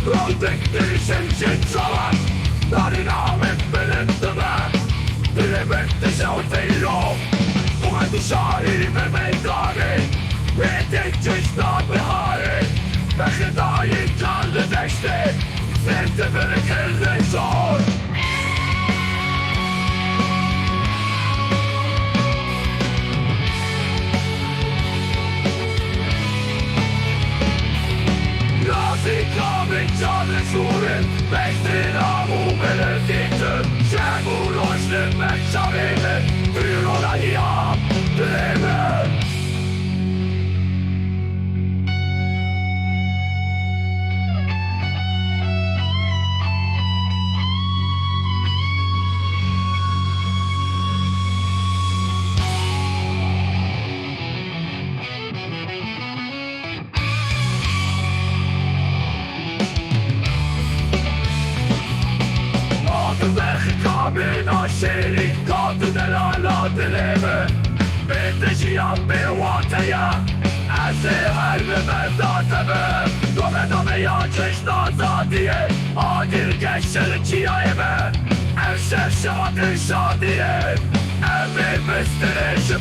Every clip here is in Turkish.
Rondik, dirijin, çavan, Nalîna bilind, dibe, bilind, dişewite, Govend şahî ve meydanê, Pêtên, cejna, biharê, Berxên, dayikan, deştê, dibiriqin, Nazika bir çavreş Bejn bilind çavê, ronahiya, dibe. Berxên şerî katı delala dileme Pêtên bir wateya Ezê her ve mevdateme Govend cejna zadiye Agirê Dilê Evşer şadî şadiye Evimiz dirijin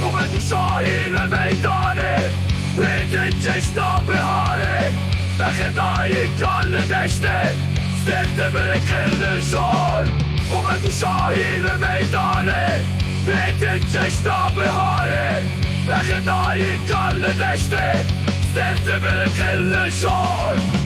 Govend şahî ve meydanê Pêtên, cejna, biharê Berxên, dayikan, deştê Stêrk dibiriqin, Govend şahî ve meydanê Pêtên, cejna, biharê Berxên, dayikan, deştê Stêrk dibiriqin